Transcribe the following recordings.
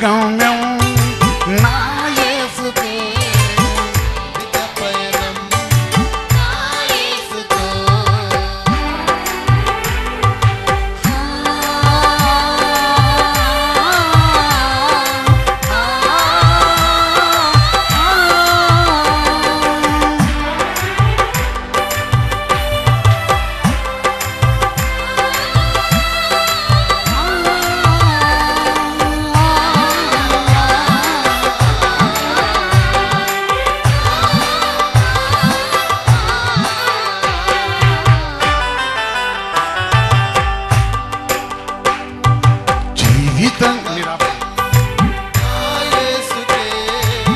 గమ్యం నా యేసుతో పయనం నా యేసుతో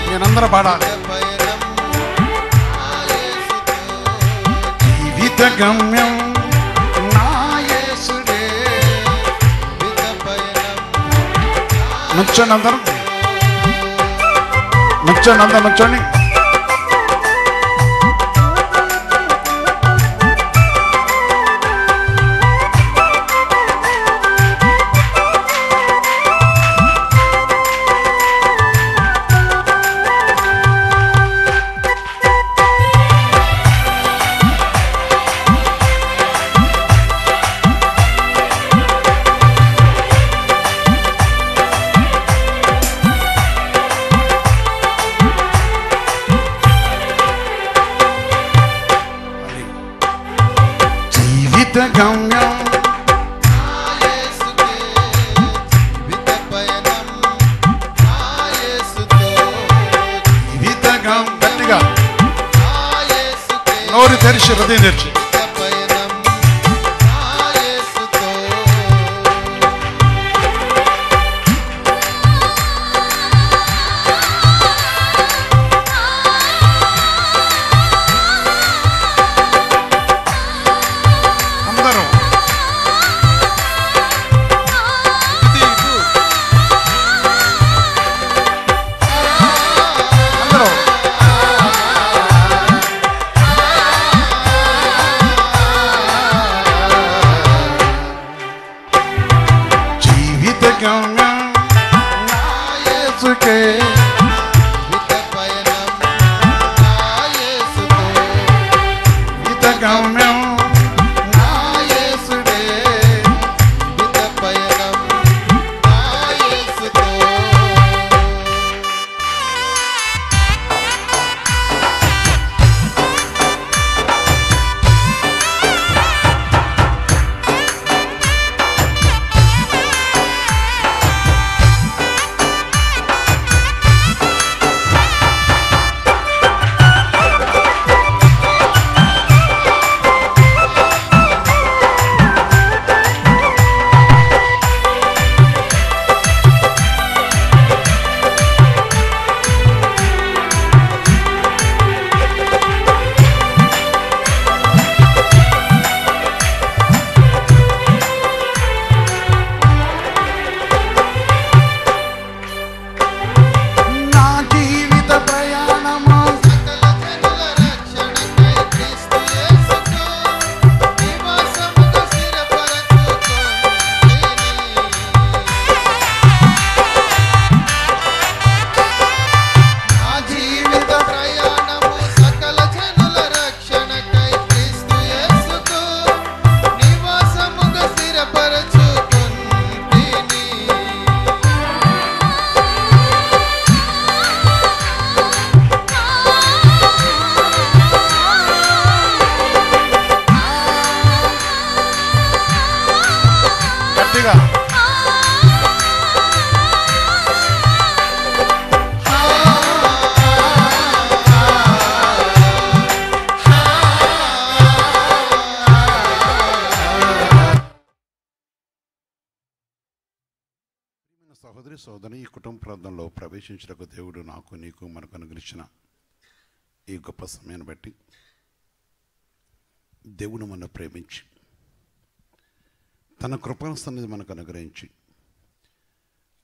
నేనందరూ పాడాలి. జీవిత గమ్యం నా యేసుడే. నుంచోండి అందరూ, నుంచోండి అందరూ, నుంచోండి. గమ్యం గట్టిగా నోరు తెరిచి హృదయం తెరిచి సహోదరి సోదరి ఈ కుటుంబ ప్రాంతంలో ప్రవేశించడానికి దేవుడు నాకు నీకు మనకు అనుగ్రహించిన ఈ గొప్ప సమయాన్ని బట్టి దేవుడు మన ప్రేమించి తన కృపణ సన్నిధి మనకు అనుగ్రహించి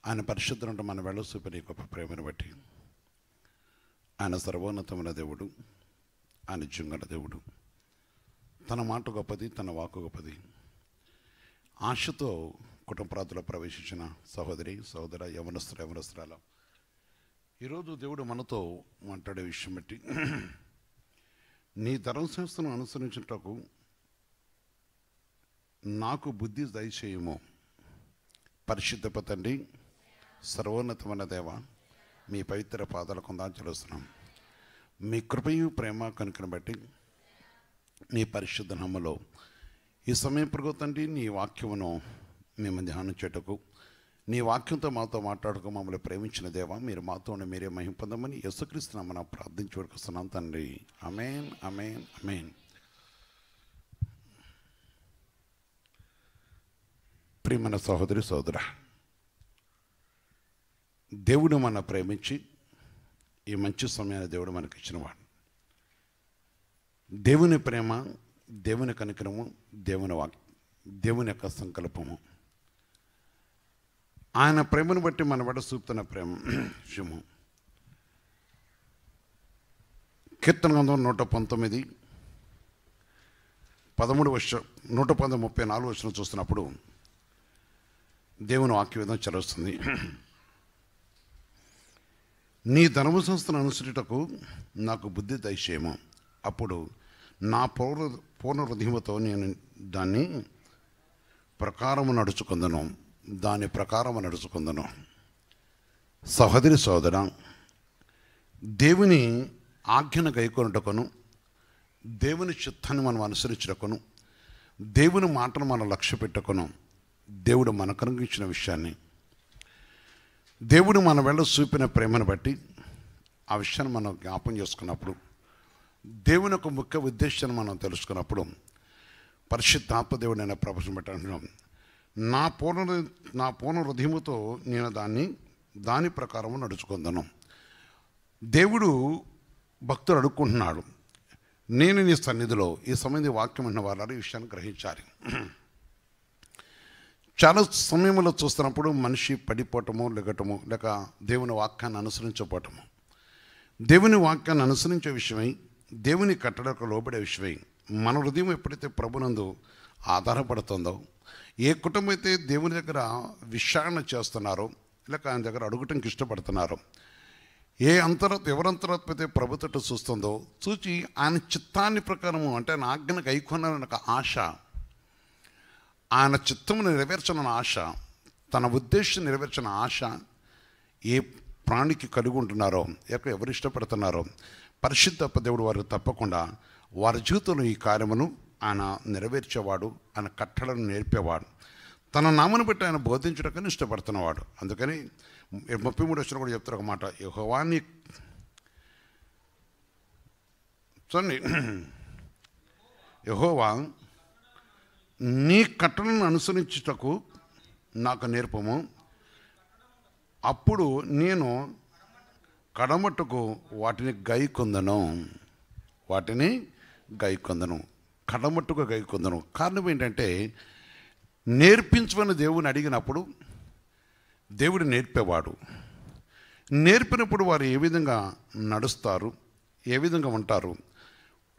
ఆయన పరిశుద్ధులంటే మన వెళ్ళ చూపిన గొప్ప ప్రేమను బట్టి ఆయన సర్వోన్నతమైన దేవుడు, ఆయన నిజంగా దేవుడు. తన మాట గొప్పది, తన వాక్కు గొప్పది. ఆశతో కుటుంబ ప్రాంతంలో ప్రవేశించిన సహోదరి సహోదర యవనస్తురాల ఈరోజు దేవుడు మనతో మాట్లాడే విషయం బట్టి నీ ధర్మశాస్త్రం అనుసరించుటకు నాకు బుద్ధి దయచేయము. పరిశుద్ధ తండ్రి, సర్వోన్నతమైన దేవ, మీ పవిత్ర పాదాలకు వందనాలు. మీ కృపయు ప్రేమ కనుకను బట్టి మీ పరిశుద్ధ నామములో ఈ సమయం ప్రభు తండ్రి నీ వాక్యమును మేము ధ్యానం చేయటకు, నీ వాక్యంతో మాతో మాట్లాడుకు మమ్మల్ని ప్రేమించిన దేవా, మీరు మాతో మీరే మహిమ పొందమని యేసుక్రీస్తు నామమున ప్రార్థించి వేడుకొస్తున్నాం తండ్రి. ఆమేన్, ఆమేన్, ఆమేన్. ప్రియమైన సహోదరి సోదరా, దేవుడు మన ప్రేమించి ఈ మంచి సమయాన్ని దేవుడు మనకి ఇచ్చినవాడు. దేవుని ప్రేమ, దేవుని కనికరము, దేవుని యొక్క సంకల్పము, ఆయన ప్రేమను బట్టి మన వెడ చూపుతున్న ప్రేమ విషయము. కీర్తన గ్రంథం 119 134 వచనం చూస్తున్నప్పుడు దేవుని వాక్య విధం చదువుతుంది. నీ ధర్మశాస్త్రం అనుసరించుటకు నాకు బుద్ధి దయచేయము. అప్పుడు నా పూర్ణ హృదయముతో నేను దాని ప్రకారము నడుచుకుందను. సహోదరి సోదర, దేవుని ఆజ్ఞను గైకొనుటకును, దేవుని చిత్తాన్ని మనం అనుసరించుటకును, దేవుని మాటను మనం లక్ష్య పెట్టుకును దేవుడు మనకు అనుగ్రహించిన విషయాన్ని, దేవుడు మన వెళ్ళ చూపిన ప్రేమను బట్టి ఆ విషయాన్ని మనం జ్ఞాపం చేసుకున్నప్పుడు, దేవుని యొక్క ముఖ్య ఉద్దేశాన్ని మనం తెలుసుకున్నప్పుడు, పరిశుద్ధాత్మ దేవుడు నేను ప్రపంచం పెట్టాను. నా పూర్ణ హృదయముతో నేను దాని ప్రకారము నడుచుకుందాను. దేవుడు భక్తుడు అడుక్కుంటున్నాడు, నేను నీ సన్నిధిలో ఈ సమయంలో వాక్యం ఉన్న వాళ్ళు ఈ విషయాన్ని గ్రహించాలి. చాలా సమయంలో చూస్తున్నప్పుడు మనిషి పడిపోవటము, లెగటము, లేక దేవుని వాక్యాన్ని అనుసరించకపోవటము, దేవుని వాక్యాన్ని అనుసరించే విషయమై, దేవుని కట్టడకు లోబడే విషయమై మన హృదయం ఎప్పుడైతే ప్రభునందు ఆధారపడుతుందో, ఏ కుటుంబం అయితే దేవుని దగ్గర విచారణ చేస్తున్నారో, లేక ఆయన దగ్గర అడుగుటంకి ఇష్టపడుతున్నారో, ఎవరంతరాత్మ అయితే ప్రభుత్వం చూస్తుందో, చూచి ఆయన చిత్తాన్ని ప్రకారము అంటే ఆయన ఆజ్ఞకు ఐకొనాలని ఒక ఆశ, ఆయన చిత్తమును నెరవేర్చన ఆశ, తన ఉద్దేశం నెరవేర్చిన ఆశ ఏ ప్రాణికి కలిగి ఉంటున్నారో, ఎవరు ఇష్టపడుతున్నారో, పరిశుద్ధ దేవుడు వారు తప్పకుండా వారి జీవితంలో ఈ కార్యమును ఆయన నెరవేర్చేవాడు, ఆయన కట్టడను నేర్పేవాడు, తన నామను బట్టి ఆయన బోధించడానికి ఇష్టపడుతున్నవాడు. అందుకని 33 వచ్చిన కూడా చెప్తారు ఒక మాట, యెహోవాని చూడండి, యెహోవా నీ కట్టడలను అనుసరించుటకు నాకు నేర్పము, అప్పుడు నేను కడమట్టుకు వాటిని గైకొందను. కడమట్టుకు గైకొందను. కారణం ఏంటంటే, నేర్పించమని దేవుని అడిగినప్పుడు దేవుడు నేర్పేవాడు. నేర్పినప్పుడు వారు ఏ విధంగా నడుస్తారు, ఏ విధంగా ఉంటారు,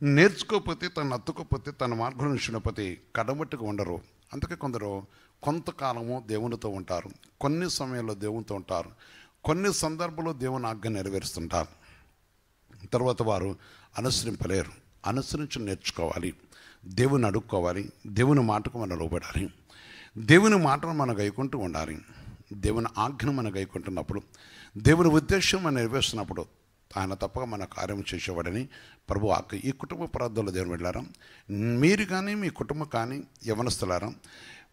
నేర్చుకోకపోతే, తను అత్తుకోకపోతే, తన మార్గం నిలిచినపోతే కడమట్టుకు ఉండరు. అందుకే కొందరు కొంతకాలము దేవునితో ఉంటారు, కొన్ని సమయాల్లో దేవునితో ఉంటారు, కొన్ని సందర్భంలో దేవుని ఆజ్ఞ నెరవేరుస్తుంటారు, తర్వాత వారు అనుసరింపలేరు. అనుసరించి నేర్చుకోవాలి, దేవుని అడుక్కోవాలి, దేవుని మాటకు మనం లోబడాలి, దేవుని మాటను మనం గైకుంటూ ఉండాలి. దేవుని ఆజ్ఞను మనం గైకుంటున్నప్పుడు, దేవుని ఉద్దేశం మనం నెరవేరుస్తున్నప్పుడు ఆయన తప్పక మన కార్యం చేసేవాడని ప్రభు ఆజ్ఞ. ఈ కుటుంబ ప్రార్థనలో దేవుని వెళ్ళారా, మీరు కానీ మీ కుటుంబం కానీ యవనస్తులారా,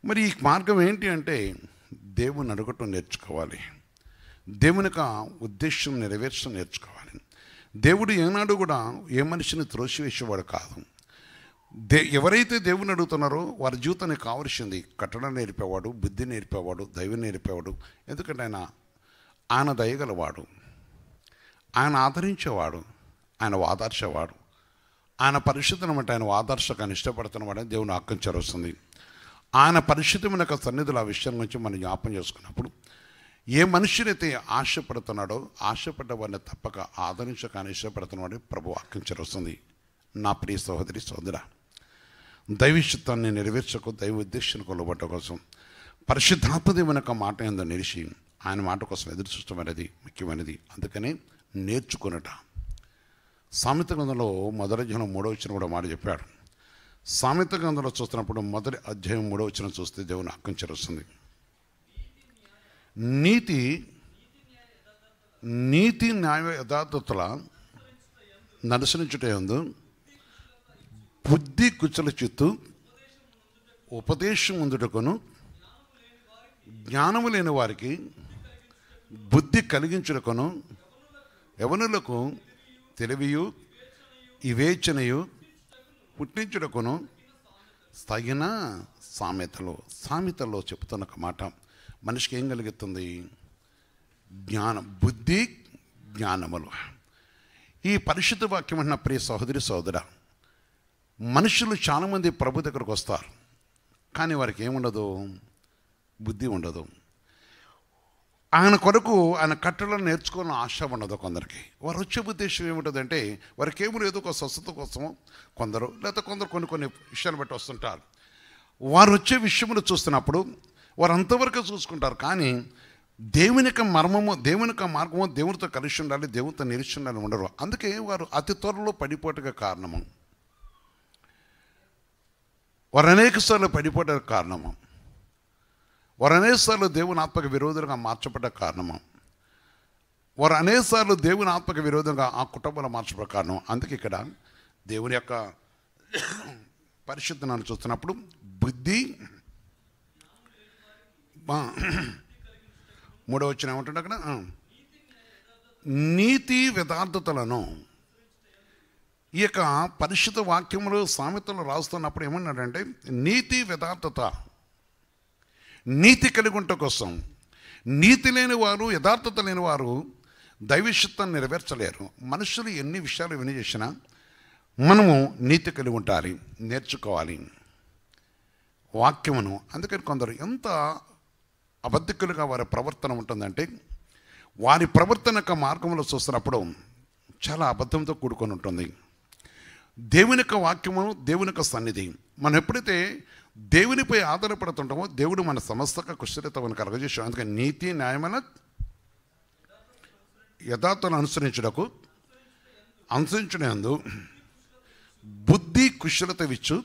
మరి ఈ మార్గం ఏంటి అంటే దేవుని అడగటం నేర్చుకోవాలి, దేవుని యొక్క ఉద్దేశం నెరవేర్చడం నేర్చుకోవాలి. దేవుడు ఏనాడు కూడా ఏ మనిషిని త్రోసివేసేవాడు కాదు. ఎవరైతే దేవుని అడుగుతున్నారో వారి జీవితానికి కావలసింది కట్టడం నేర్పేవాడు, బుద్ధి నేర్పేవాడు, దైవం నేర్పేవాడు. ఎందుకంటే ఆయన దయగలవాడు, ఆయన ఆదరించేవాడు, ఆయన ఆదర్శవాడు, ఆయన పరిశుద్ధం అంటే ఆయన ఆదర్శకాన్ని ఇష్టపడుతున్నవాడని దేవుని ఆజ్ఞ వస్తుంది. ఆయన పరిశుద్ధమైన సన్నిధులు ఆ విషయం గురించి మనం జ్ఞాపం చేసుకున్నప్పుడు ఏ మనుషులైతే ఆశపడుతున్నాడో ఆశపడ్డ వారిని తప్పక ఆదరించకాన్ని ఇష్టపడుతున్నవాడు ప్రభు ఆజ్ఞ వస్తుంది. నా ప్రియ సహోదరి సోదరా, దైవచిత్తాన్ని నెరవేర్చకు, దైవ ఉద్దేశానికి కొలబట్ట కోసం పరిశుద్ధాత్మ దేవుని యొక్క మాట ఏందో నిలిచి ఆయన మాట కోసం ఎదురు చూడటం అనేది ముఖ్యమైనది. అందుకనే నేర్చుకునట. సామెత గ్రంథంలో మొదటి అధ్యాయం 3వ వచనం కూడా మాట చెప్పాడు. సామెత గ్రంథంలో చూస్తున్నప్పుడు మొదటి అధ్యాయం 3వ వచనం చూస్తే దేవుని ఆజ్ఞ వస్తుంది. నీతి న్యాయ యథార్థతల నడుసరించుట యందు బుద్ధి కుచల చిత్తు ఉపదేశం ముందుటకును జ్ఞానము లేని వారికి బుద్ధి కలిగించుటకును యవనులకు తెలివియు వివేచనయు పుట్టించుటకును తగిన సామెతలో చెప్తున్న ఒక మాట మనిషికి ఏం కలుగుతుంది? జ్ఞానం, బుద్ధి, జ్ఞానములు. ఈ పరిశుద్ధ వాక్యం అన్న ప్రియ సహోదరి సోదర, మనుషులు చాలామంది ప్రభు దగ్గరకు వస్తారు, కానీ వారికి ఏముండదు? బుద్ధి ఉండదు. ఆయన కొరకు ఆయన కట్టలను నేర్చుకోవాలని ఆశ ఉండదు కొందరికి. వారు వచ్చే ఉద్దేశం ఏముంటుందంటే వారికి ఏమో ఏదో ఒక స్వస్థత కోసమో కొందరు, లేకపోతే కొందరు కొన్ని విషయాలు బట్టి వస్తుంటారు. వారు వచ్చే విషయములు చూస్తున్నప్పుడు వారు అంతవరకు చూసుకుంటారు, కానీ దేవుని యొక్క మర్మము, దేవుని యొక్క మార్గము, దేవునితో కలిసి ఉండాలి, దేవునితో నిలిచి ఉండాలని ఉండరు. అందుకే వారు అతి త్వరలో పడిపోటగా కారణము, వారు అనేకసార్లు పడిపోవడానికి కారణము, వారు అనేకసార్లు దేవుని ఆత్మకు విరోధంగా మార్చబడ్డ కారణము, వారు అనేకసార్లు దేవుని ఆత్మకు విరోధంగా ఆ కుటుంబంలో మార్చబడ్డ కారణం. అందుకే ఇక్కడ దేవుని యొక్క పరిశుద్ధతను చూస్తున్నప్పుడు బుద్ధి, 3వ వచనం ఏమంటుండే అక్కడ, నీతి యథార్థతలను. ఈ యొక్క పరిశుద్ధ వాక్యములు సామెతలు రాస్తున్నప్పుడు ఏమన్నాడంటే నీతి యథార్థత, నీతి కలిగి ఉంట కోసం. నీతి లేని వారు, యథార్థత లేని వారు దైవచిత్తాన్ని నెరవేర్చలేరు. మనుషులు ఎన్ని విషయాలు వినిచేసినా మనము నీతి కలిగి ఉండాలి, నేర్చుకోవాలి వాక్యమును. అందుకని కొందరు ఎంత అబద్ధికులుగా వారి ప్రవర్తన ఉంటుందంటే వారి ప్రవర్తన యొక్క మార్గంలో చూస్తున్నప్పుడు చాలా అబద్ధంతో కూడుకొని ఉంటుంది. దేవుని యొక్క వాక్యము, దేవుని యొక్క సన్నిధి, మనం ఎప్పుడైతే దేవునిపై ఆధారపడుతుంటామో దేవుడు మన సమస్త కుశలత మనకు కలగజేసాం. అందుకని నీతి న్యాయమైన యథార్థను అనుసరించుటయందు బుద్ధి కుశలత ఇచ్చు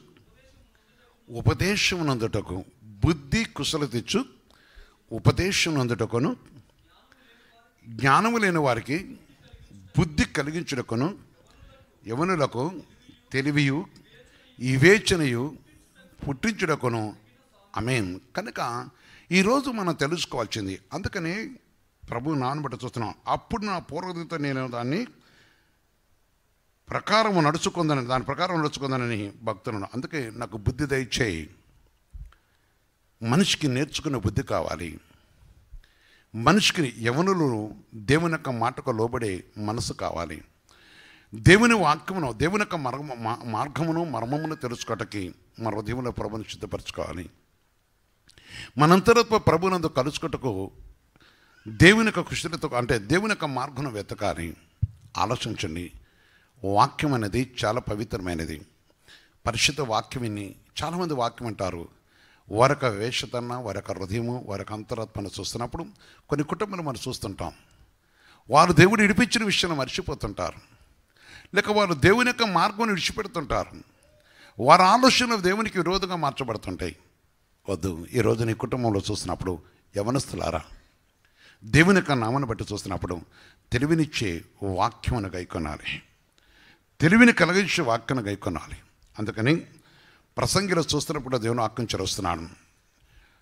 ఉపదేశం నందుటకు, బుద్ధి కుశలత ఇచ్చు ఉపదేశం నందుటకును జ్ఞానము లేని వారికి బుద్ధి కలిగించుటకును యవనులకు తెలివియు వివేచనయు పుట్టించుటకును. ఆమేన్. కనుక ఈరోజు మనం తెలుసుకోవాల్సింది, అందుకని ప్రభు నాన్నబట్టి చూస్తున్నాం. అప్పుడు నా పూర్వదితో నేను దాని ప్రకారం నడుచుకుందానని భక్తులను. అందుకే నాకు బుద్ధి దయచేయి. మనిషికి నేర్చుకునే బుద్ధి కావాలి. మనిషికి యవనులు దేవుని యొక్క మాటకు లోబడే మనసు కావాలి. దేవుని వాక్యమును, దేవుని యొక్క మార్గమును మర్మమును తెలుసుకోవటానికి మన హృదయంలో ప్రభుని సిద్ధపరచుకోవాలి. మనంతరత్వ ప్రభునందు కలుసుకొటకు దేవుని యొక్క కుశలత అంటే దేవుని యొక్క మార్గం వెతకాలి. ఆలోచించండి. వాక్యం అనేది చాలా పవిత్రమైనది. పరిశుద్ధ వాక్యం విని చాలామంది వాక్యం అంటారు. వారొక వేషతన్న, వారొక హృదయము, వారొక అంతరాత్మను చూస్తున్నప్పుడు కొన్ని కుటుంబాలు మనం చూస్తుంటాం. వారు దేవుడు విడిపించిన విషయాన్ని మర్చిపోతుంటారు, లేక వారు దేవుని యొక్క మార్గం విడిచిపెడుతుంటారు. వారి ఆలోచనలు దేవునికి విరోధంగా మార్చబడుతుంటాయి. వద్దు. ఈరోజు నీ కుటుంబంలో చూస్తున్నప్పుడు యవనస్తులారా, దేవుని యొక్క నామాన్ని బట్టి చూస్తున్నప్పుడు తెలివినిచ్చే వాక్యమును గైకొనాలి, తెలివిని కలిగించే వాక్యను గైకొనాలి. అందుకని ప్రసంగిలో చూస్తున్నప్పుడు దేవుని వాక్యం చదువుతున్నాను.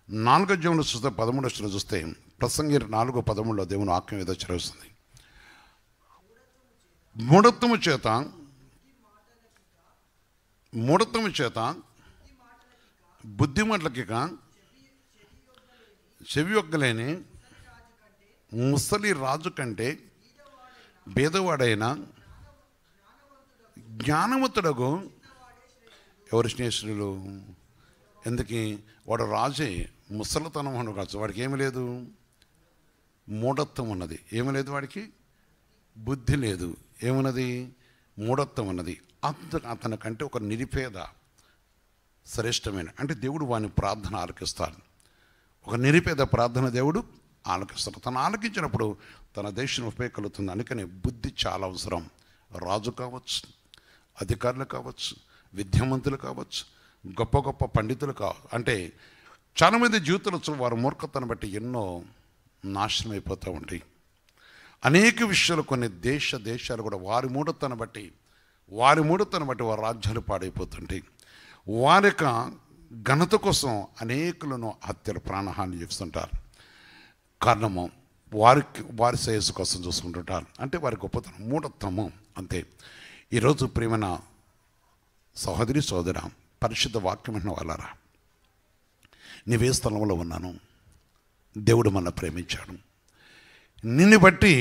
4వ అధ్యాయంలో చూస్తే 13వ చూస్తే ప్రసంగి 4:13 దేవుని వాక్యం ఏదో చదువుతుంది. మూఢత్వము చేత మూఢత్వము చేత బుద్ధిమంతులకిక చెవియొగ్గలేని ముసలి రాజు కంటే భేదవాడైన జ్ఞానవంతుడగు ఎవరు స్నేహితులు? ఎందుకు? వాడు రాజే, ముసలితనం అని కాదు, వాడికి ఏమి లేదు, మూఢత్వం ఉన్నది. ఏమి లేదు వాడికి? బుద్ధి లేదు. ఏమున్నది? మూఢత్వం ఉన్నది. అతనికంటే ఒక నిరుపేద శ్రేష్టమైన, అంటే దేవుడు వాని ప్రార్థన ఆలకిస్తాడు. ఒక నిరుపేద ప్రార్థన దేవుడు ఆలకిస్తాడు. తను ఆలకించినప్పుడు తన దేశం ఉపయోగకలుగుతుంది. అందుకని బుద్ధి చాలా అవసరం. రాజు కావచ్చు, అధికారులు కావచ్చు, విద్యావంతులు కావచ్చు, గొప్ప గొప్ప పండితులు కావచ్చు. అంటే చాలామంది జీవితంలో వారి మూర్ఖతను బట్టి ఎన్నో నాశనం అయిపోతూ ఉంటాయి. అనేక విషయాలు కొన్ని దేశాలు కూడా వారి మూఢతను బట్టి వారి రాజ్యాలు పాడైపోతుంటాయి. వారి యొక్క ఘనత కోసం అనేకులను హత్యలు, ప్రాణహాని చేస్తుంటారు. కారణము వారి శ్రేయస్సు కోసం చూసుకుంటుంటారు. అంటే వారి గొప్పతనం, మూఢత్వము అంతే. ఈరోజు ప్రియమైన సహోదరి సోదర, పరిశుద్ధ వాక్యం విన్న వాళ్ళారా, నీవే స్థలంలో ఉన్నాను, దేవుడు మన ప్రేమించాడు. నిన్ను బట్టి,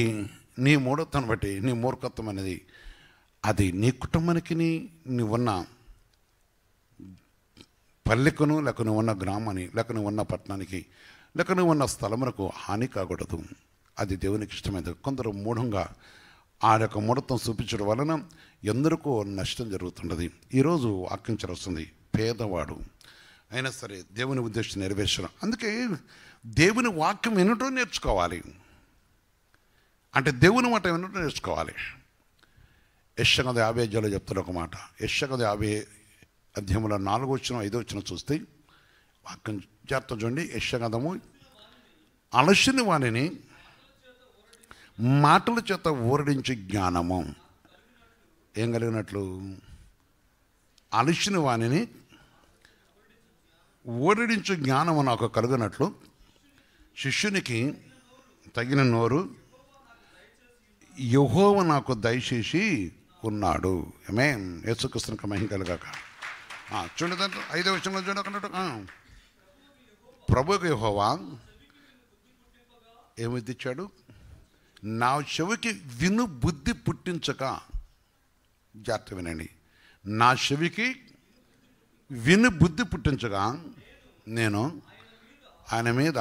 నీ మూఢత్వం బట్టి, నీ మూర్ఖత్వం అనేది అది నీ కుటుంబానికి, నువ్వున్న పల్లెకును, లేక నువ్వున్న గ్రామాన్ని, లేక నువ్వున్న పట్టణానికి, లేక నువ్వున్న స్థలమునకు హాని కాకూడదు. అది దేవునికి ఇష్టమైనది. కొందరు మూఢంగా ఆ యొక్క మూఢత్వం చూపించడం వలన ఎందరికో నష్టం జరుగుతున్నది. ఈరోజు వాక్యించవలసింది పేదవాడు అయినా సరే దేవుని ఉద్దేశం నెరవేర్చడం. అందుకే దేవుని వాక్యం వినటం నేర్చుకోవాలి. అంటే దేవుని మాట వినటం నేర్చుకోవాలి. యెషయా 50 చెప్తున్న ఒక మాట, యెషయా 50 అధ్యాయంలో 4-5 చూస్తే వాక్యం జాగ్రత్త చూడండి. యెషయా అలసిన వాణిని మాటల చేత ఊరడించి జ్ఞానము ఏం కలిగినట్లు? అలసిన వాణిని ఊరడించు జ్ఞానము నాకు కలుగునట్లు శిష్యునికి తగిన నోరు యెహోవా నాకు దయచేసి ఉన్నాడు. ఆమేన్. యేసుక్రీస్తునికి మహిమ కలుగాక. చూడండి, దాంట్లో 5వ వచనంలో చూడకున్నట్టు, ప్రభువుకు యెహోవా ఏమిది ఇచ్చాడు? నా చెవికి విను బుద్ధి పుట్టించక. జాగ్రత్త వినండి. నా చెవికి విను బుద్ధి పుట్టించగా నేను ఆయన మీద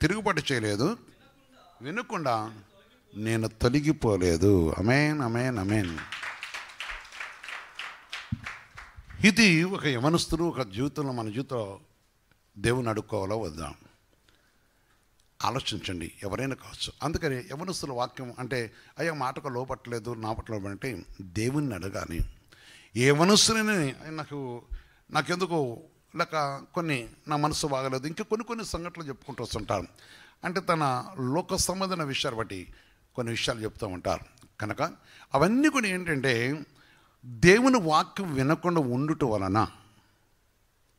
తిరుగుబాటు చేయలేదు, వినకుండా నేను తొలగిపోలేదు. ఆమేన్, ఆమేన్, ఆమేన్. ఇది ఒక యవనస్తుడు ఒక జీవితంలో, మన జీవితంలో దేవుని అడుక్కోవాలో వద్దాం ఆలోచించండి. ఎవరైనా కావచ్చు. అందుకని యవనస్తుల వాక్యం అంటే అయ్యా మాటకు లోపట్టలేదు, నా పట్ల అంటే దేవుణ్ణి అడగాలి. ఏ యవనస్తుని నాకెందుకు లేక కొన్ని నా మనసు బాగలేదు, ఇంకా కొన్ని సంఘటనలు చెప్పుకుంటూ వస్తుంటారు. అంటే తన లోక సంబంధమైన విషయాలు బట్టి కొన్ని విషయాలు చెప్తూ ఉంటారు. కనుక అవన్నీ కూడా ఏంటంటే దేవుని వాక్యం వినకుండా ఉండుట వలన,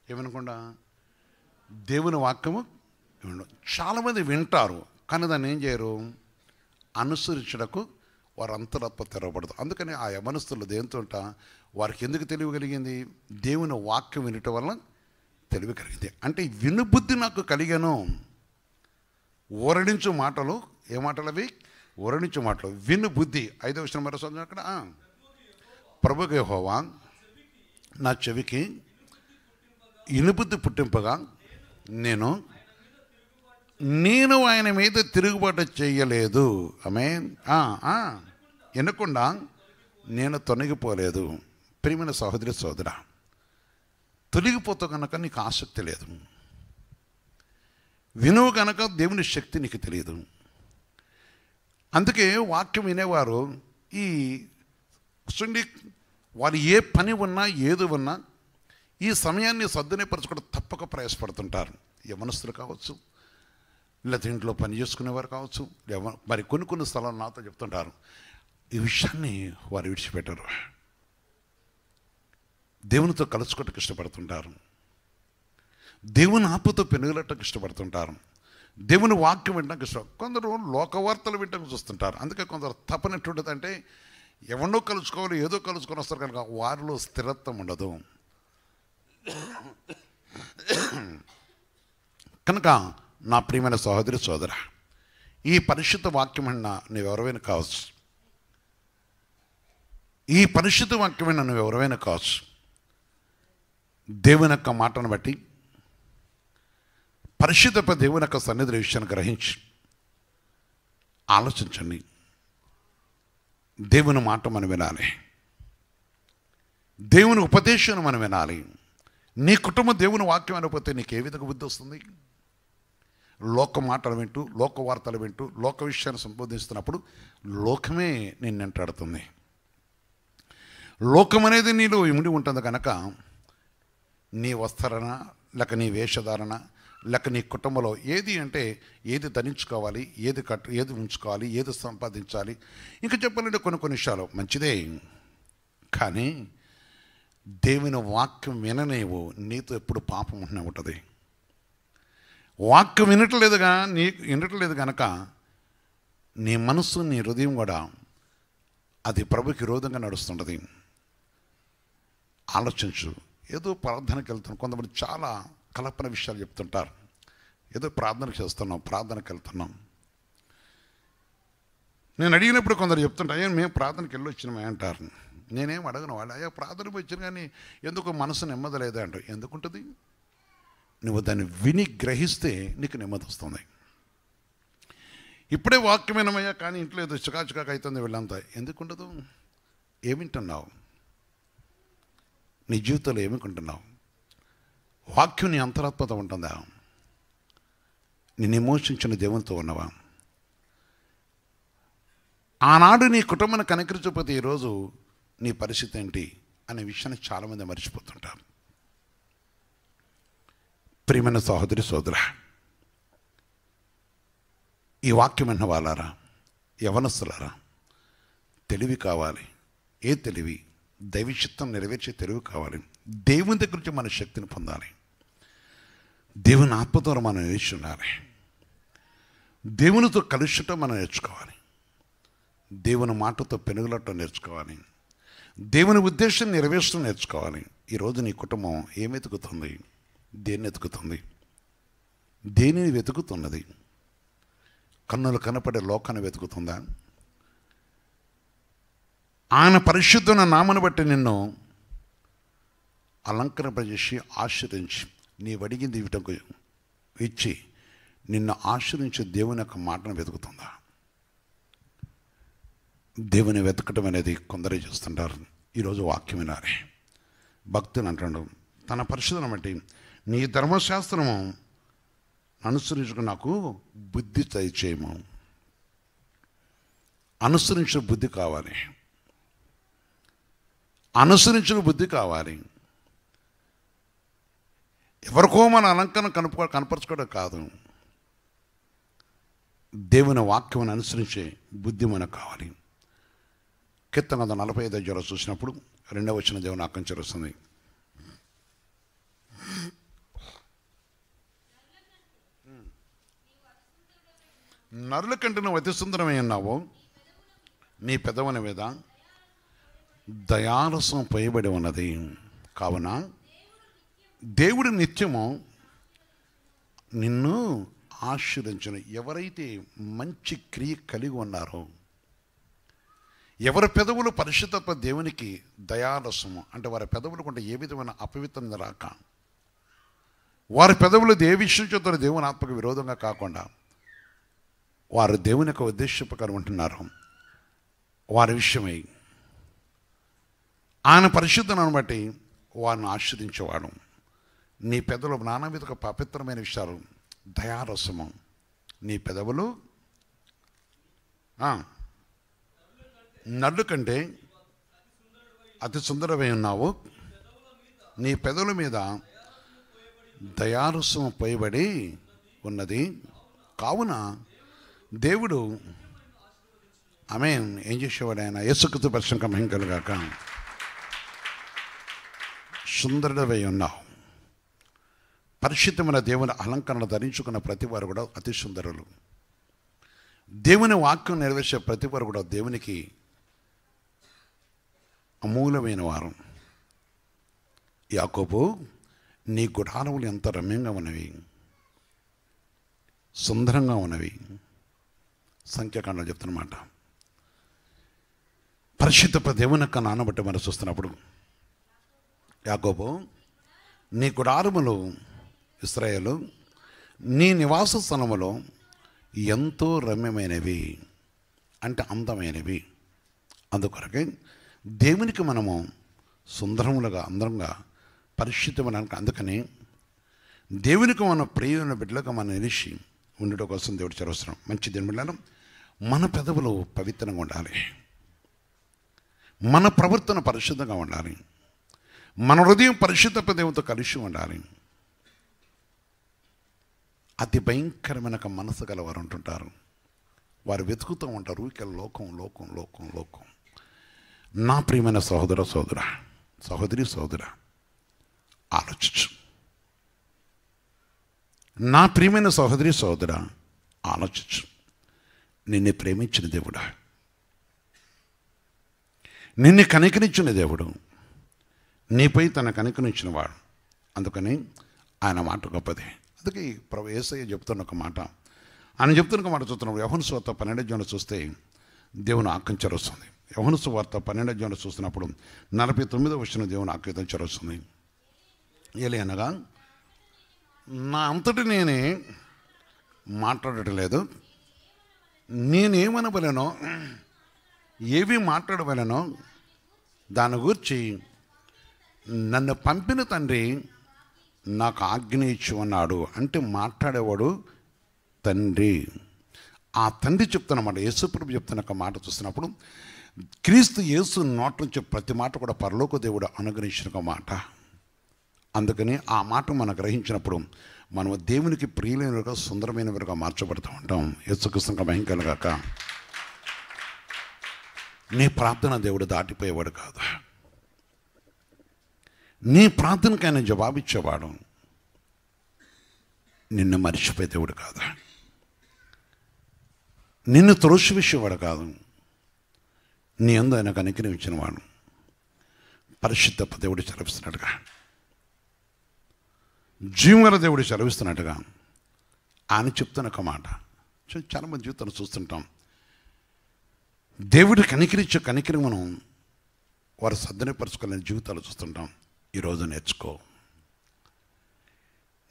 ఏమనకుండా దేవుని వాక్యము చాలామంది వింటారు, కానీ దాన్ని ఏం చేయరు, అనుసరించడకు వారు అంతరాత్మ తెరవబడదు. అందుకని ఆ యవనస్తులు దేంతో వారికి ఎందుకు తెలివి కలిగింది? దేవుని వాక్యం వినటం వలన తెలివి కలిగింది. అంటే వినుబుద్ధి నాకు కలిగాను. ఊరడించు మాటలు, ఏ మాటలు అవి? ఊరడించు మాటలు, విను బుద్ధి. 5వ వచనం మరో చదువు అక్కడ, ప్రభువుకు యెహోవా నా చెవికి ఇనుబుద్ధి పుట్టింపగా నేను ఆయన మీద తిరుగుబాటు చేయలేదు. ఆమేన్. వినకుండా నేను తొలగిపోలేదు. ప్రియమైన సహోదరి సోదరా, తొలగిపోతా కనుక నీకు ఆసక్తి లేదు, వినువు కనుక దేవుని శక్తి నీకు తెలియదు. అందుకే వాక్యం వినేవారు ఈ చూడండి, వారు ఏ పని ఉన్నా ఏది ఉన్నా ఈ సమయాన్ని సద్వినియోగపరచుకోవడం తప్పక ప్రయాసపడుతుంటారు. యవనస్తులు కావచ్చు, లేదా ఇంట్లో పని చేసుకునేవారు కావచ్చు, మరి కొన్ని స్థలాలు నాతో చెప్తుంటారు. ఈ విషయాన్ని వారు విడిచిపెట్టరు. దేవునితో కలుసుకోవటానికి ఇష్టపడుతుంటారు, దేవుని ఆత్మతో పెనుగలటకు ఇష్టపడుతుంటారు, దేవుని వాక్యం వినడానికి ఇష్టం. కొందరు లోకవార్తలు వినడానికి చూస్తుంటారు. అందుకే కొందరు తపనట్టుండదంటే ఎవరినో కలుసుకోవాలి, ఏదో కలుసుకొని వస్తారు కనుక వారిలో స్థిరత్వం ఉండదు. కనుక నా ప్రియమైన సహోదరి సోదర, ఈ పరిశుద్ధ వాక్యం అన్నా నువ్వెవరైనా కావచ్చు, ఈ పరిశుద్ధ వాక్యమైన నువ్వెవరైనా కావచ్చు. దేవుని యొక్క మాటను బట్టి పరిశుద్ధ దేవుని యొక్క సన్నిధి విషయాన్ని గ్రహించి ఆలోచించండి. దేవుని మాట మనం వినాలి, దేవుని ఉపదేశాన్ని మనం వినాలి. నీ కుటుంబం దేవుని వాక్యం అనకపోతే నీకు ఏ విధంగా బుద్ధి వస్తుంది? లోక మాటలు వింటూ, లోక వార్తలు వింటూ, లోక విషయాన్ని సంబోధిస్తున్నప్పుడు లోకమే నిన్ను వెంటాడుతుంది. లోకం అనేది నీలో ఇమిడి ఉంటుంది కనుక నీ వస్త్రణ, లేక నీ వేషధారణ, లేక నీ కుటుంబంలో ఏది అంటే ఏది ధరించుకోవాలి, ఏది ఉంచుకోవాలి, ఏది సంపాదించాలి, ఇంకా చెప్పాలంటే కొన్ని విషయాలు మంచిదే. కానీ దేవుని వాక్యం విననేవు, నీతో ఎప్పుడు పాపం ఉంటూనే ఉంటుంది. వాక్యం వినట్లేదు కనుక నీ మనస్సు, నీ హృదయం కూడా అది ప్రభుకి విరోధంగా నడుస్తుంటుంది. ఆలోచించు. ఏదో ప్రార్థనకి వెళ్తున్నాం, కొంతమంది చాలా కల్పన విషయాలు చెప్తుంటారు. ఏదో ప్రార్థనకి వెళ్తున్నాం. నేను అడిగినప్పుడు కొందరు చెప్తుంటా, అయ్యా మేము ప్రార్థనకి వెళ్ళి వచ్చినామే అంటారు. నేనేం అడగను. వాళ్ళు అయ్యా ప్రార్థనకు వచ్చిన కానీ ఎందుకు మనసు నెమ్మదలేదా అంటారు. ఎందుకుంటుంది? నువ్వు దాన్ని విని గ్రహిస్తే నీకు నెమ్మది వస్తుంది. ఇప్పుడే వాక్యమేనమయ్యా కానీ ఇంట్లో ఏదో చికాచికాక అవుతుంది వీళ్ళంతా, ఎందుకుండదు? ఏమింటున్నావు? నీ జీవితంలో ఏమికుంటున్నావు? వాక్యం నీ అంతరాత్మత ఉంటుందా? నేను విమోచించిన దేవునితో ఉన్నవా? ఆనాడు నీ కుటుంబాన్ని కనికరించకపోతే ఈరోజు నీ పరిస్థితి ఏంటి అనే విషయాన్ని చాలామంది మర్చిపోతుంటారు. ప్రియమైన సహోదరి సోదర, ఈ వాక్యం అన్న వాళ్ళారా, యవనస్తులారా, తెలివి కావాలి. ఏ తెలివి? దైవచిత్తం నెరవేర్చే తెలివి కావాలి. దేవుని దగ్గర నుంచి మన శక్తిని పొందాలి. దేవుని ఆత్మతో మనం నేర్చుకోవాలి. దేవునితో కలుషటం మనం నేర్చుకోవాలి. దేవుని మాటతో పెనుగులటం నేర్చుకోవాలి. దేవుని ఉద్దేశం నెరవేర్చడం నేర్చుకోవాలి. ఈరోజు నీ కుటుంబం ఏం వెతుకుతుంది? దేన్ని వెతుకుతుంది? దేనిని వెతుకుతున్నది? కన్నులు కనపడే లోకాన్ని వెతుకుతుందా? ఆయన పరిశుద్ధమైన నామను బట్టి నిన్ను అలంకరింపజేసి ఆశ్రయించి నీవు అడిగింది ఇవ్వటకు ఇచ్చి నిన్ను ఆశ్రయించి దేవుని యొక్క మాటను వెతుకుతుందా? దేవుని వెతకటం అనేది కొందరే చేస్తుంటారు. ఈరోజు వాక్యం వినాలి. భక్తుని అంటాడు, తన పరిశుద్ధను బట్టి నీ ధర్మశాస్త్రము అనుసరించుకు నాకు బుద్ధి దయచేయము. అనుసరించిన బుద్ధి కావాలి. అనుసరించిన బుద్ధి కావాలి. ఎవరికో మన అలంకరణ కనపరచుకోవడం కాదు, దేవుని వాక్యం అనుసరించే బుద్ధి మనకు కావాలి. కీర్తన 45 చూసినప్పుడు 2వ వచనం దేవుని ఆకాంక్ష వస్తుంది. నరుల కంటే నువ్వు అతి సుందరమై ఉన్నావు, నీ పెదవుల మీద దయారసం పోయబడి ఉన్నది. కావున దేవుడు నిత్యము నిన్ను ఆశీర్వదించును. ఎవరైతే మంచి క్రియ కలిగి ఉన్నారో, ఎవరి పెదవులు పరిశుద్ధత్వ దేవునికి దయారసము అంటే వారి పెదవులు కొంటే ఏ విధమైన అపవిత్రం రాక, వారి పెదవులు ఏ విషయం చేత దేవుని ఆత్మకు విరోధంగా కాకుండా వారు దేవుని యొక్క ఉద్దేశప్రకారం ఉంటున్నారు, వారి విషయమై ఆయన పరిశుద్ధను బట్టి వారిని ఆశ్రయించేవాడు. నీ పెదవులు నానా విధంగా పవిత్రమైన విషయాలు, దయారసము. నీ పెదవులు నల్లు కంటే అతి సుందరమై ఉన్నావు, నీ పెదవుల మీద దయారసం పోయబడి ఉన్నది. కావున దేవుడు ఏం చేసేవాడు? ఆయన యేసుక్రీస్తు పరిశుద్ధ మహిమ కలుగాక. సుందరుడవై ఉన్నావు. పరిశుద్ధమైన దేవుని అలంకరణ ధరించుకున్న ప్రతి వారు కూడా అతి సుందరులు. దేవుని వాక్యం నెరవేర్చే ప్రతి వారు కూడా దేవునికి అమూల్యమైన వారు. యాకోబు, నీ గుడారములు ఎంత రమ్యంగా ఉన్నవి, సుందరంగా ఉన్నవి. సంఖ్యాకాండం చెప్తున్నమాట. పరిశుద్ధ దేవుని యొక్క నానబట్టి మనం చూస్తున్నప్పుడు, యాకోబు, నీ గుడారములు ఇశ్రాయేలు, నీ నివాస స్థలములో ఎంతో రమ్యమైనవి, అంటే అందమైనవి. అందుకొరకే దేవునికి మనము సుందరములుగా అందంగా పరిశుద్ధమనక, అందుకని దేవునికి మన ప్రియుల బిడ్డలుగా మనం నిలిచి ఉండటం కోసం దేవుడు చరవసరం. మంచి దేవుళ్ళను మన పెదవులు పవిత్రంగా ఉండాలి, మన ప్రవర్తన పరిశుద్ధంగా ఉండాలి, మన హృదయం పరిశుద్ధ దేవునితో కలిసి ఉండాలి. అతి భయంకరమైన మనసు గలవారు ఉంటుంటారు. వారు వెతుకుతూ ఉంటారు ఇక లోకం లోకం లోకం లోకం. నా ప్రియమైన సహోదర సహోదర, సహోదరి సహోదర, ఆలోచించు. నా ప్రియమైన సహోదరి సహోదర, ఆలోచించు. నిన్ను ప్రేమించిన దేవుడా, నిన్ను కనికరించిన దేవుడు, నీపై తన కనికరించిన వాడు. అందుకని ఆయన మాట గొప్పది. అందుకే ప్రభు యేసయ్య చెప్తున్న ఒక మాట, ఆయన చెప్తున్న ఒక మాట చూస్తున్నాం. యోహాను సువార్త 12వ చూస్తే దేవుని ఆజ్ఞ వస్తుంది. యోహాను సువార్త 12వ చూస్తున్నప్పుడు 49వ వచనం దేవుని ఆజ్ఞ వస్తుంది. ఏలి అనగా, నా అంతటి నేనే మాట్లాడటం లేదు, నేనేమనవలెనో, ఏవి మాట్లాడవలెనో దాని గురించి నన్ను పంపిన తండ్రి నాకు ఆజ్ఞ ఇచ్చి ఉన్నాడు. అంటే మాట్లాడేవాడు తండ్రి. ఆ తండ్రి చెప్తున్నమాట, యేసుప్రభు చెప్తున్న ఒక మాట చూస్తున్నప్పుడు, క్రీస్తు యేసు నోట నుంచి ప్రతి మాట కూడా పరలోక దేవుడు అనుగ్రహించిన ఒక మాట. అందుకని ఆ మాట మనం గ్రహించినప్పుడు మనం దేవునికి ప్రియులైనవిగా సుందరమైనవిగా మార్చబడుతూ ఉంటాం. యేసుక్రీస్తుగా భయంకరగాక. నీ ప్రార్థన దేవుడు దాటిపోయేవాడు కాదు. నీ ప్రార్థనకి ఆయన జవాబిచ్చేవాడు. నిన్ను మర్చిపోయే దేవుడు కాదు, నిన్ను త్రోసివేసేవాడు కాదు. నీ యందు ఆయన కనికరించిన వాడు. పరిశుద్ధ దేవుడు సెలవిస్తున్నట్టుగా, జీవగల దేవుడు సెలవిస్తున్నట్టుగా ఆయన చెప్తున్న ఒక మాట. చాలామంది జీవితాన్ని చూస్తుంటాం. దేవుడు కనికరించే కనికరి మనం వారు సద్వినియోగపరచుకోలేని జీవితాలు చూస్తుంటాం. ఈరోజు నేర్చుకో.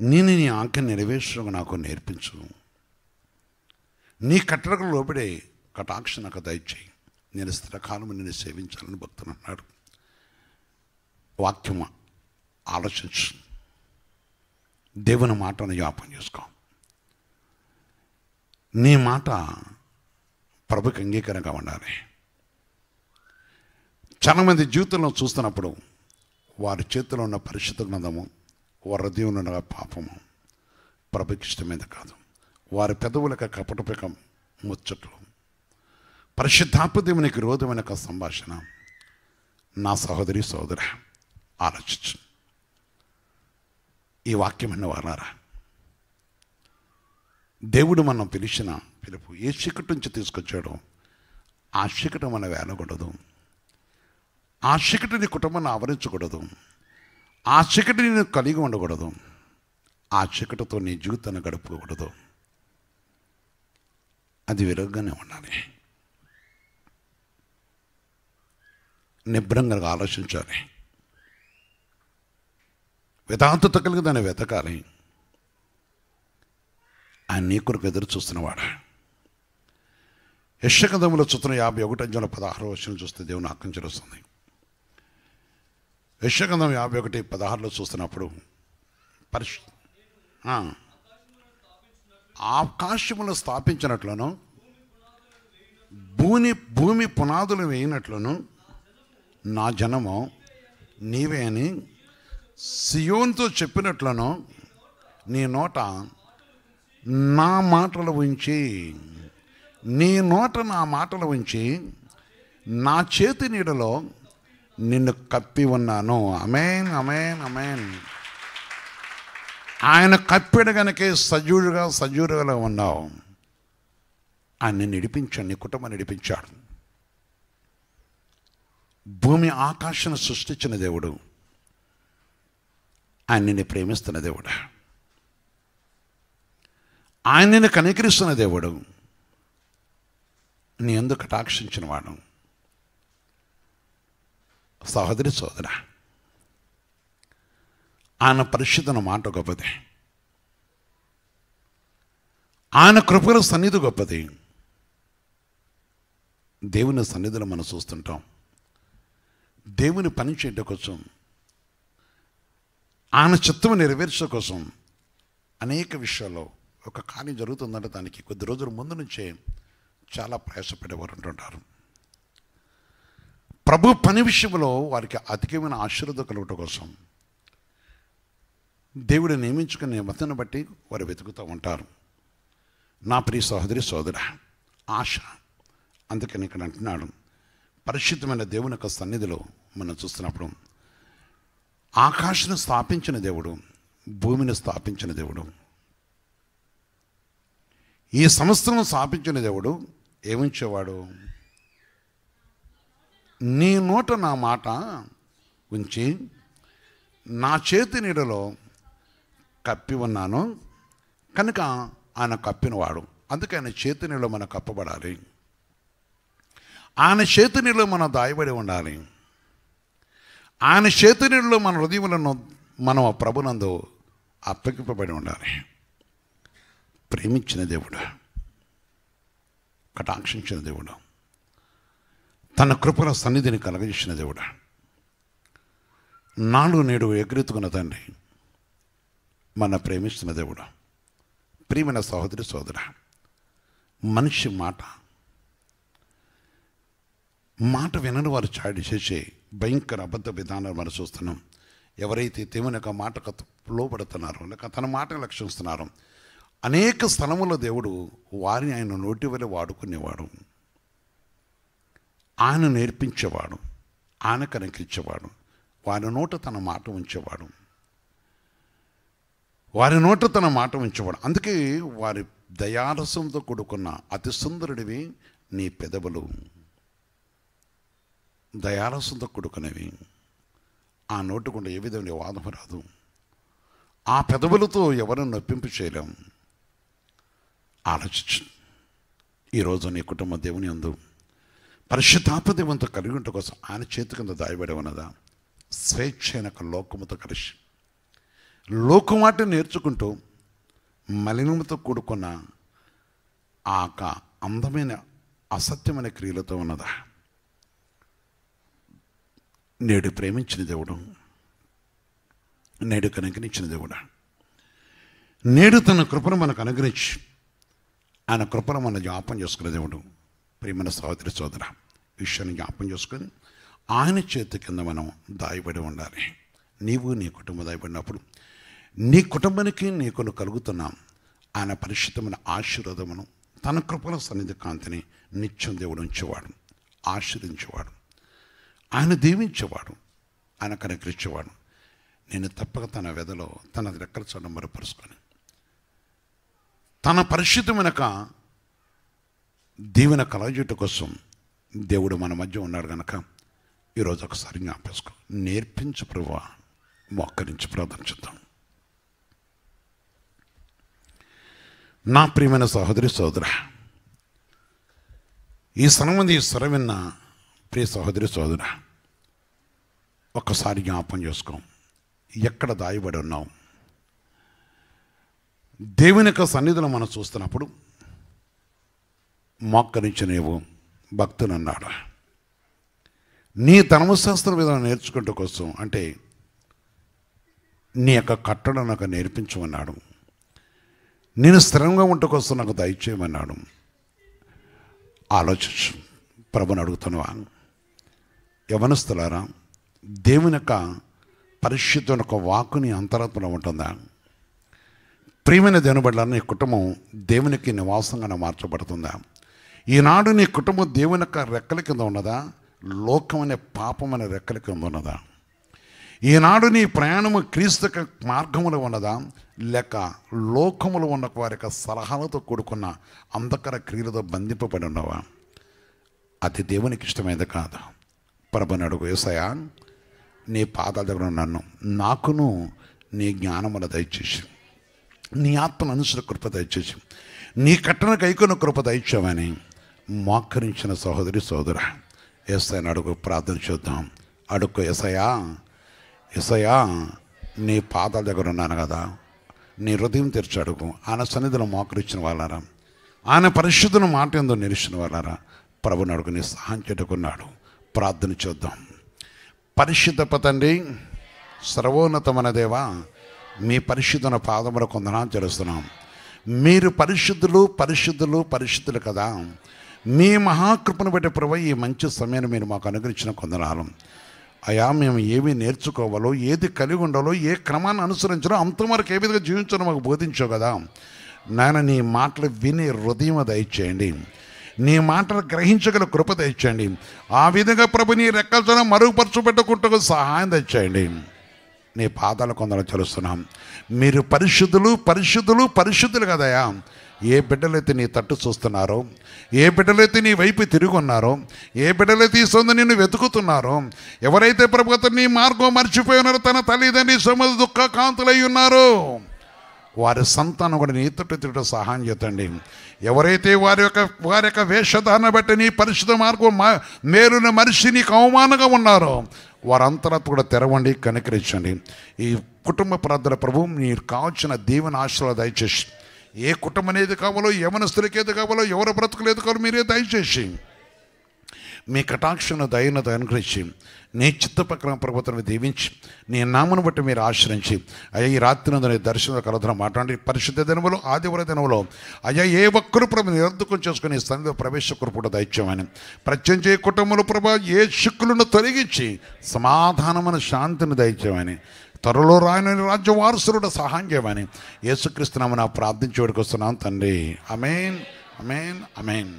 నేను నీ ఆజ్ఞ నెరవేర్చడం నాకు నేర్పించు. నీ కట్టడకు లోబడే కటాక్ష నాకు దయచేయి. నేను స్థిరకాలం నిన్ను సేవించాలని భక్తులు అన్నాడు. వాక్యం ఆలోచించు. దేవుని మాటను జ్ఞాపకం చేసుకో. నీ మాట ప్రభుకి అంగీకారంగా ఉండాలి. చాలామంది జీవితంలో చూస్తున్నప్పుడు వారి చేతిలో ఉన్న పరిశుద్ధ గ్రంథము, వారి హృదయంలో ఉన్న పాపము ప్రభుకి ఇష్టమైనది కాదు. వారి పెదవులకు కపటపిక ముచ్చట్లు, పరిశుద్ధాత్మ దేవునికి విరోధమైన సంభాషణ. నా సహోదరి సహోదర, ఆలోచించు. ఈ వాక్యమైన వారారా, దేవుడు మనం పిలిచిన పిలుపు ఏ చీకటి నుంచి తీసుకొచ్చాడో ఆ చీకటి మనం వేలకూడదు. ఆ చీకటి నీ కుటుంబాన్ని ఆవరించకూడదు. ఆ చీకటి నేను కలిగి ఉండకూడదు. ఆ చీకటితో నీ జీవితాన్ని గడపకూడదు. అది విరగగానే ఉండాలి. నిబ్రంగా ఆలోచించాలి. వేదాంతత కలిగి దాన్ని వెతకాలి. ఆయన నీ కొరకు ఎదురు చూస్తున్నవాడు. యెషయా చూస్తున్న 51:16 చూస్తే దేవుని ఆజ్ఞ వస్తుంది. యెషయా 51:16 చూస్తున్నప్పుడు ఆకాశములను స్థాపించినట్లును భూమి పునాదులు వేయినట్లును నా జనము నీవే అని సియోనుతో చెప్పినట్లును నీ నోట నా మాటలు ఉంచి, నీ నోట నా మాటలు ఉంచి నా చేతి నీడలో నిన్ను కప్పి ఉన్నాను. ఆమేన్, ఆమేన్, ఆమేన్. ఆయన కప్పిడ కనుకే సజీవుడుగా ఉన్నావు. ఆయన నిన్ను నడిపించాడు, నీ కుటుంబాన్ని నడిపించాడు. భూమి ఆకాశాన్ని సృష్టించిన దేవుడు, ఆయన నిన్ను ప్రేమిస్తున్న దేవుడు, ఆయన నిన్ను కనికరిస్తున్న దేవుడు, నీ యందు కటాక్షించిన వాడు. సహోదరి సోదరా, ఆయన పరిశుద్ధన మాట గొప్పది, ఆయన కృపల సన్నిధి గొప్పది. దేవుని సన్నిధిలో మనం చూస్తుంటాం, దేవుని పని చేయడం కోసం, ఆయన చిత్తము నెరవేర్చడం కోసం అనేక విషయాల్లో ఒక కార్యం జరుగుతుందంటే దానికి కొద్ది రోజుల ముందు నుంచే చాలా ప్రయాసపడేవారు ఉంటుంటారు. ప్రభు పని విషయంలో వారికి అధికమైన ఆశీర్వాదం కలగటం కోసం దేవుడు నియమించుకునే మతను బట్టి వారు వెతుకుతూ ఉంటారు. నా ప్రియ సహోదరి సోదర, ఆశ. అందుకని ఇక్కడ అంటున్నాడు, పరిశుద్ధమైన దేవుని యొక్క సన్నిధిలో మనం చూస్తున్నప్పుడు ఆకాశాన్ని స్థాపించిన దేవుడు, భూమిని స్థాపించిన దేవుడు, ఈ సంవత్సరం స్థాపించిన దేవుడు ఏముంచేవాడు? నీ నోట నా మాట ఉంచి నా చేతి నీడలో కప్పి ఉన్నాను కనుక ఆయన కప్పినవాడు. అందుకే ఆయన చేతి నీడలో మనం కప్పబడాలి, ఆయన చేతి నీడలో మనం దాయబడి ఉండాలి, ఆయన చేతి నీడలో మన హృదయములను మనం ప్రభునందు అప్పగింపబడి ఉండాలి. ప్రేమించిన దేవుడు, కటాక్షించిన దేవుడు, తన కృపల సన్నిధిని కలగజేసిన దేవుడు, నాడు నేడు ఎగురెత్తుకున్న తండ్రి, మన ప్రేమిస్తున్న దేవుడు. ప్రియమైన సహోదరి సోదర, మనిషి మాట వినని వారు చాడి చేసే భయంకర అబద్ధ విధానాలు మనం చూస్తున్నాం. ఎవరైతే దేవుని యొక్క మాటకు లోపడుతున్నారో లేక తన మాటను లక్షిస్తున్నారో అనేక స్థలముల్లో దేవుడు వారిని ఆయన నోటి వలె వాడుకునేవాడు, ఆయన నేర్పించేవాడు, ఆయన కనికరించేవాడు, వారి నోట తన మాట ఉంచేవాడు, వారి నోట తన మాట ఉంచేవాడు. అందుకే వారి దయారసంతో కూడుకున్న అతి సుందరుడివి నీ పెదవులు, దయారసంతో కూడుకునేవి. ఆ నోటుకుండా ఏ విధంగా వాదం రాదు, ఆ పెదవులతో ఎవరిని నొప్పింపు చేయలేం. ఆలోచించు, ఈరోజు నీ కుటుంబం దేవుని యందు పరిశుద్ధాత్మ దేవునితో కలిగి ఉండటం కోసం ఆయన చేతి కింద దాయబడి ఉన్నదా? స్వేచ్ఛైన లోకముతో కలిసి లోకమాట నేర్చుకుంటూ మలినముతో కూడుకున్న ఆ అందమైన అసత్యమైన క్రియలతో ఉన్నదా? నేడు ప్రేమించిన దేవుడు, నేడు కనుగరించిన దేవుడు, నేడు తన కృపను మనకు అనుగ్రహించి ఆయన కృపను మన జ్ఞాపం చేసుకునే దేవుడు. ప్రియమైన సహోదరి సోదర, విషయాన్ని జ్ఞాపం చేసుకొని ఆయన చేతి కింద మనం దాయబడి ఉండాలి. నీవు నీ కుటుంబం దాయబడినప్పుడు నీ కుటుంబానికి నీకు కలుగుతున్న ఆయన పరిశుద్ధమైన ఆశీర్వాదమును, తన కృపల సన్నిధి కాంతిని నిత్యం దేవుడు ఉంచేవాడు, ఆశీర్వదించేవాడు, ఆయన దీవించేవాడు, ఆయన కనికరించేవాడు. నేను తప్పక తన వెదలో తన రెక్కల చోట మరుపరుచుకొని తన పరిశుద్ధమైన దీవెన కలగజేయటం కోసం దేవుడు మన మధ్య ఉన్నాడు కనుక ఈరోజు ఒకసారి జ్ఞాపేసుకో. నేర్పించు ప్రభువా, మోకరించి ప్రార్థించుద్దాం. నా ప్రియమైన సహోదరి సోదర, ఈ సనమంది స్వరవిన్న ప్రియ సహోదరి సోదర, ఒక్కసారి జ్ఞాపం చేసుకో. ఎక్కడ దాయబడి ఉన్నావు? దేవుని యొక్క సన్నిధిలో మనం చూస్తున్నప్పుడు మోకరించి నీవు భక్తులు అన్నాడు. నీ ధర్మశాస్త్ర విధానం నేర్చుకుంటూ కోసం అంటే నీ యొక్క కట్టడం నాకు నేర్పించమన్నాడు. నేను స్థిరంగా ఉంట కోసం నాకు దయచేయమన్నాడు. ఆలోచించు. ప్రభుని అడుగుతున్నావా? యవనస్తులారా, దేవుని యొక్క పరిశుద్ధమైన ఒక వాక్కు నీ అంతరాత్మలో ఉంటుందా? ప్రియమైన దేవుని బిడ్డలారా, నీ కుటుంబం దేవునికి నివాసంగా మార్చబడుతుందా? ఈనాడు నీ కుటుంబం దేవుని యొక్క రెక్కల కింద ఉన్నదా? లోకం అనే పాపం అనే రెక్కల కింద ఉన్నదా? ఈనాడు నీ ప్రయాణము క్రీస్తు మార్గములో ఉన్నదా, లేక లోకములో ఉన్న వారి యొక్క సలహాలతో కూడుకున్న అంధకార క్రియలతో బంధింపబడి ఉన్నవా? అది దేవునికి ఇష్టమైనది కాదు. ప్రభుని అడుగు. యేసయ్యా, నీ పాదాల దగ్గర ఉన్నాను, నాకును నీ జ్ఞానముల దయచేసి, నీ ఆత్మను అనుసర కృప దయచేసి, నీ కట్టన కైకొన్న కృప దయచేయమని మోకరించిన సహోదరి సోదర యేసయ్యని అడుగు. ప్రార్థన చేద్దాం. అడుగు. యేసయ్యా, యేసయ్యా, నీ పాదాల దగ్గర ఉన్నాను కదా, నీ హృదయం తెరిచి అడుగు. ఆయన సన్నిధిలో మోకరించిన వాళ్ళారా, ఆయన పరిశుద్ధుని మాట ఎందు నిలిచిన వాళ్ళారా, ప్రభుని అడుగు. నీ సహాయం చేటుకున్నాడు. ప్రార్థన చేద్దాం. పరిశుద్ధ తండ్రి, సర్వోన్నతమైన దేవా, మీ పరిశుద్ధన పాదముల కొందనాలు చేస్తున్నాం. మీరు పరిశుద్ధులు పరిశుద్ధులు పరిశుద్ధులు కదా. మీ మహాకృపను బట్టి ప్రభు ఈ మంచి సమయాన్ని మీరు మాకు అనుగ్రహించిన కొందనాలు. అయా, మేము ఏమి నేర్చుకోవాలో, ఏది కలిగి ఉండాలో, ఏ క్రమాన్ని అనుసరించాలో అంతవరకు ఏ విధంగా జీవించాలో మాకు బోధించావు కదా నాయన. నీ మాటలు విని హృదయం దయచేయండి, నీ మాటలు గ్రహించగల కృప దయచేయండి. ఆ విధంగా ప్రభు నీ రెక్కలతో మరుగుపరచబెట్టుకుంటూ సహాయం దయచేయండి. నీ పాదాల కొందరు చలుస్తున్నాం. మీరు పరిశుద్ధులు పరిశుద్ధులు పరిశుద్ధులు కదయా. ఏ బిడ్డలైతే నీ తట్టు చూస్తున్నారో, ఏ బిడ్డలైతే నీ వైపు తిరిగి ఉన్నారో, ఏ బిడ్డలైతే ఈ సొంత నిన్ను వెతుకుతున్నారో, ఎవరైతే ప్రభుత్వం నీ మార్గం మర్చిపోయి ఉన్నారో, తన తల్లిదండ్రి సొమ్ము దుఃఖ కాంతులై ఉన్నారో, వారి సంతానం కూడా నీ తట్టు సహాయం చేతండి. ఎవరైతే వారి యొక్క వేషధారణ బట్టి నీ పరిశుద్ధ మార్గం మేలున మనిషి నీకు అవమానంగా ఉన్నారో, వారంతరాత్మ కూడా తెరవండి, కనికరించండి. ఈ కుటుంబ ప్రార్థన ప్రభు మీరు కావాల్సిన దీవెన ఆశీర్వాదాలు దయచేసి, ఏ కుటుంబం ఏది కావాలో, యవనస్తులకి ఏది కావాలో, ఎవరి బ్రతుకులు ఏది కావాలో మీరే దయచేసి, మీ కటాక్షను దయను అనుగ్రహించి, నీ చిత్త ప్రకారం ప్రభుత్వాన్ని దీవించి, నీ నామను బట్టి మీరు ఆశ్రయించి, అయ్యా ఈ రాత్రి నందు నీ దర్శన కలధన మాట్లాడి పరిశుద్ధ దినములో ఆదివారం దినములో అయ్యా ఏ ఒక్కరు ప్రభు నిరర్ధకం చేసుకుని సన్నిధిలో ప్రవేశకుడు కూడా దయచేయమని, ప్రత్యేకించి ఏ కుటుంబంలో ప్రభు ఏ చిక్కులను తొలగించి సమాధానమైన శాంతిని దయచేయమని, త్వరలో రాయని రాజ్య వారసుడు సహాయం చేయమని యేసుక్రీస్తు నామమున ప్రార్థించి వేడుకొస్తున్నాం తండ్రి. ఆమేన్, ఆమేన్, ఆమేన్.